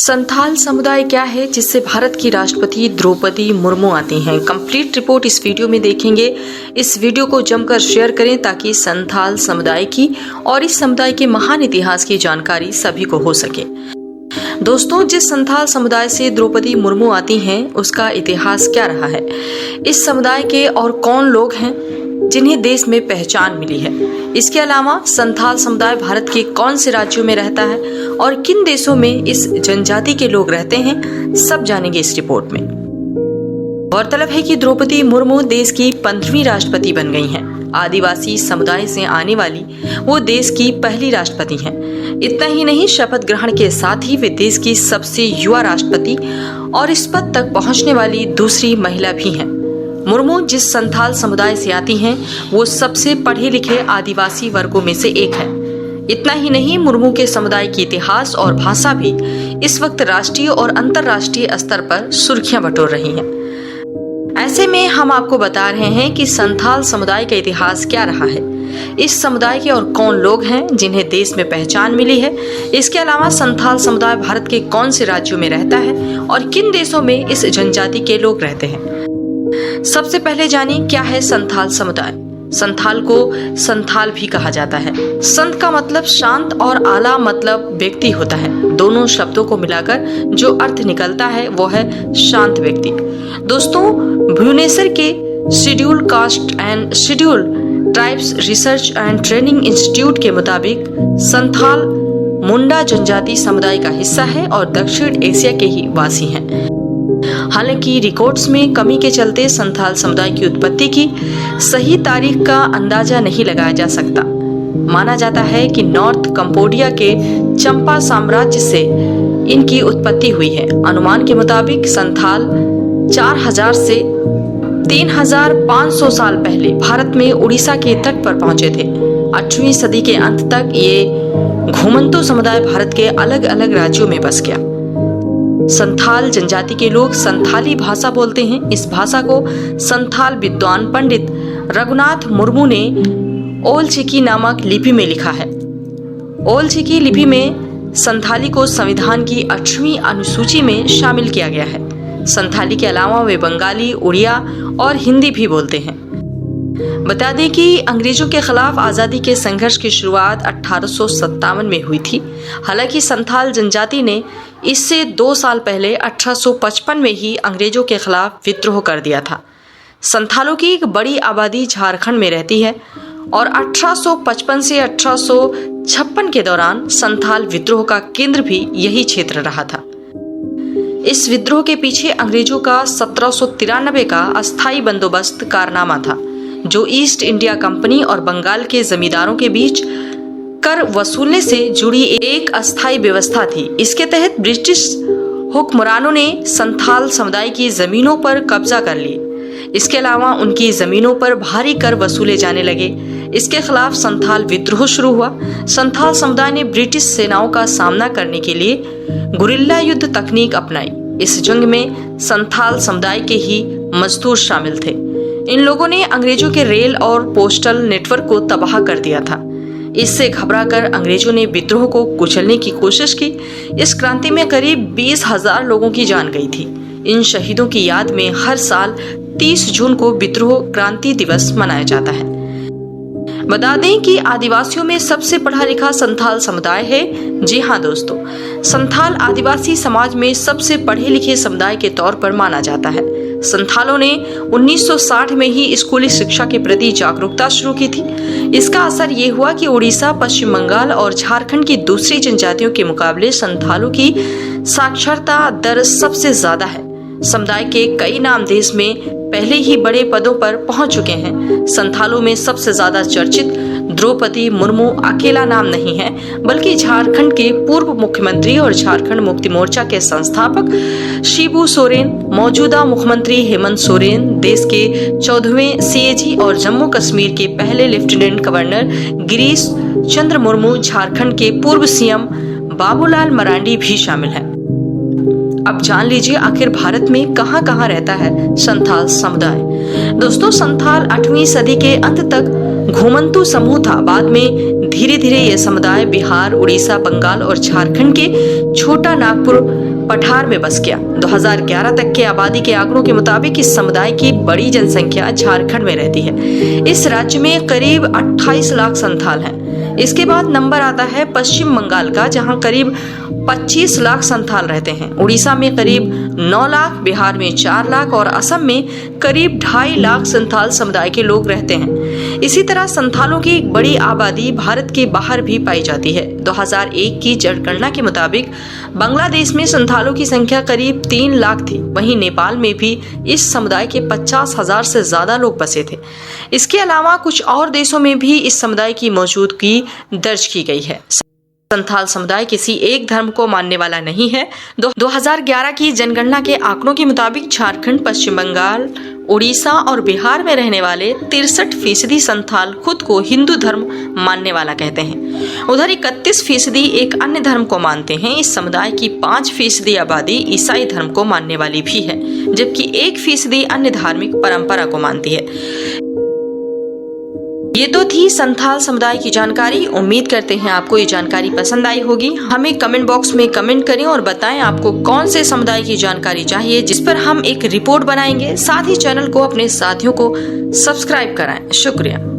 संथाल समुदाय क्या है जिससे भारत की राष्ट्रपति द्रौपदी मुर्मू आती हैं। कंप्लीट रिपोर्ट इस वीडियो में देखेंगे। इस वीडियो को जमकर शेयर करें ताकि संथाल समुदाय की और इस समुदाय के महान इतिहास की जानकारी सभी को हो सके। दोस्तों, जिस संथाल समुदाय से द्रौपदी मुर्मू आती हैं उसका इतिहास क्या रहा है, इस समुदाय के और कौन लोग हैं जिन्हें देश में पहचान मिली है, इसके अलावा संथाल समुदाय भारत के कौन से राज्यों में रहता है और किन देशों में इस जनजाति के लोग रहते हैं, सब जानेंगे इस रिपोर्ट में। गौरतलब है कि द्रौपदी मुर्मू देश की 15वीं राष्ट्रपति बन गई हैं। आदिवासी समुदाय से आने वाली वो देश की पहली राष्ट्रपति हैं। इतना ही नहीं, शपथ ग्रहण के साथ ही वे देश की सबसे युवा राष्ट्रपति और इस पद तक पहुंचने वाली दूसरी महिला भी हैं। मुर्मू जिस संथाल समुदाय से आती हैं वो सबसे पढ़े लिखे आदिवासी वर्गों में से एक है। इतना ही नहीं, मुर्मू के समुदाय की इतिहास और भाषा भी इस वक्त राष्ट्रीय और अंतर्राष्ट्रीय स्तर पर सुर्खियां बटोर रही हैं। ऐसे में हम आपको बता रहे हैं कि संथाल समुदाय का इतिहास क्या रहा है, इस समुदाय के और कौन लोग हैं जिन्हें देश में पहचान मिली है, इसके अलावा संथाल समुदाय भारत के कौन से राज्यों में रहता है और किन देशों में इस जनजाति के लोग रहते हैं। सबसे पहले जानिए क्या है संथाल समुदाय। संथाल को संथाल भी कहा जाता है। संत का मतलब शांत और आला मतलब व्यक्ति होता है। दोनों शब्दों को मिलाकर जो अर्थ निकलता है वो है शांत व्यक्ति। दोस्तों, भुवनेश्वर के schedule caste and schedule tribes research and training institute के मुताबिक संथाल मुंडा जनजाति समुदाय का हिस्सा है और दक्षिण एशिया के ही वासी हैं। हालांकि रिकॉर्ड्स में कमी के चलते संथाल समुदाय की उत्पत्ति की सही तारीख का अंदाजा नहीं लगाया जा सकता। माना जाता है कि नॉर्थ कंबोडिया के चंपा साम्राज्य से इनकी उत्पत्ति हुई है। अनुमान के मुताबिक संथाल 4000 से 3500 साल पहले भारत में उड़ीसा के तट पर पहुंचे थे। 8वीं सदी के अंत तक ये घुमंतु समुदाय भारत के अलग अलग राज्यों में बस गया। संथाल जनजाति के लोग संथाली भाषा बोलते हैं। इस भाषा को संथाल विद्वान पंडित रघुनाथ मुर्मू ने ओल चिकी नामक लिपि में लिखा है। ओल चिकी लिपि में संथाली को संविधान की 8वीं अनुसूची में शामिल किया गया है। संथाली के अलावा वे बंगाली, उड़िया और हिंदी भी बोलते हैं। बता दें कि अंग्रेजों के खिलाफ आजादी के संघर्ष की शुरुआत 1857 में हुई थी। हालांकि संथाल जनजाति ने इससे 2 साल पहले 1855 में ही अंग्रेजों के खिलाफ विद्रोह कर दिया था। संथालों की एक बड़ी आबादी झारखंड में रहती है और 1855 से 1856 के दौरान संथाल विद्रोह का केंद्र भी यही क्षेत्र रहा था। इस विद्रोह के पीछे अंग्रेजों का 1793 का अस्थायी बंदोबस्त कारनामा था, जो ईस्ट इंडिया कंपनी और बंगाल के जमींदारों के बीच कर वसूलने से जुड़ी एक अस्थायी व्यवस्था थी। इसके तहत ब्रिटिश हुक्मरानों ने संथाल समुदाय की जमीनों पर कब्जा कर लिया। इसके अलावा उनकी जमीनों पर भारी कर वसूले जाने लगे। इसके खिलाफ संथाल विद्रोह शुरू हुआ। संथाल समुदाय ने ब्रिटिश सेनाओं का सामना करने के लिए गुरिल्ला युद्ध तकनीक अपनाई। इस जंग में संथाल समुदाय के ही मजदूर शामिल थे। इन लोगों ने अंग्रेजों के रेल और पोस्टल नेटवर्क को तबाह कर दिया था। इससे घबराकर अंग्रेजों ने विद्रोह को कुचलने की कोशिश की। इस क्रांति में करीब 20,000 लोगों की जान गई थी। इन शहीदों की याद में हर साल 30 जून को विद्रोह क्रांति दिवस मनाया जाता है। बता दें कि आदिवासियों में सबसे पढ़ा लिखा संथाल समुदाय है। जी हाँ दोस्तों, संथाल आदिवासी समाज में सबसे पढ़े लिखे समुदाय के तौर पर माना जाता है। संथालों ने 1960 में ही स्कूली शिक्षा के प्रति जागरूकता शुरू की थी। इसका असर ये हुआ कि उड़ीसा, पश्चिम बंगाल और झारखंड की दूसरी जनजातियों के मुकाबले संथालों की साक्षरता दर सबसे ज्यादा है। समुदाय के कई नाम देश में पहले ही बड़े पदों पर पहुंच चुके हैं। संथालों में सबसे ज्यादा चर्चित द्रौपदी मुर्मू अकेला नाम नहीं है, बल्कि झारखंड के पूर्व मुख्यमंत्री और झारखंड मुक्ति मोर्चा के संस्थापक शिबू सोरेन, मौजूदा मुख्यमंत्री हेमंत सोरेन, देश के 14वें सीएजी और जम्मू कश्मीर के पहले लेफ्टिनेंट गवर्नर गिरीश चंद्र मुर्मू, झारखंड के पूर्व सीएम बाबूलाल मरांडी भी शामिल हैं। अब जान लीजिए आखिर भारत में कहां कहां रहता है संथाल समुदाय। दोस्तों, संथाल 8वीं सदी के अंत तक घुमंतु समूह था। बाद में धीरे धीरे यह समुदाय बिहार, उड़ीसा, बंगाल और झारखंड के छोटा नागपुर पठार में बस गया। 2011 तक के आबादी के आंकड़ों के मुताबिक इस समुदाय की बड़ी जनसंख्या झारखंड में रहती है। इस राज्य में करीब 28 लाख संथाल हैं। इसके बाद नंबर आता है पश्चिम बंगाल का, जहां करीब 25 लाख संथाल रहते हैं। उड़ीसा में करीब 9 लाख, बिहार में 4 लाख और असम में करीब 2.5 लाख संथाल समुदाय के लोग रहते हैं। इसी तरह संथालों की एक बड़ी आबादी भारत के बाहर भी पाई जाती है। 2001 की जनगणना के मुताबिक बांग्लादेश में संथालों की संख्या करीब 3 लाख थी। वहीं नेपाल में भी इस समुदाय के 50,000 से ज्यादा लोग बसे थे। इसके अलावा कुछ और देशों में भी इस समुदाय की मौजूदगी दर्ज की गई है। संथाल समुदाय किसी एक धर्म को मानने वाला नहीं है। 2011 की जनगणना के आंकड़ों के मुताबिक झारखंड, पश्चिम बंगाल, उड़ीसा और बिहार में रहने वाले 63% संथाल खुद को हिंदू धर्म मानने वाला कहते हैं। उधर 31% एक अन्य धर्म को मानते हैं। इस समुदाय की 5% आबादी ईसाई धर्म को मानने वाली भी है, जबकि 1% अन्य धार्मिक परंपरा को मानती है। ये तो थी संथाल समुदाय की जानकारी। उम्मीद करते हैं आपको ये जानकारी पसंद आई होगी। हमें कमेंट बॉक्स में कमेंट करें और बताएं आपको कौन से समुदाय की जानकारी चाहिए, जिस पर हम एक रिपोर्ट बनाएंगे। साथ ही चैनल को अपने साथियों को सब्सक्राइब कराएं। शुक्रिया।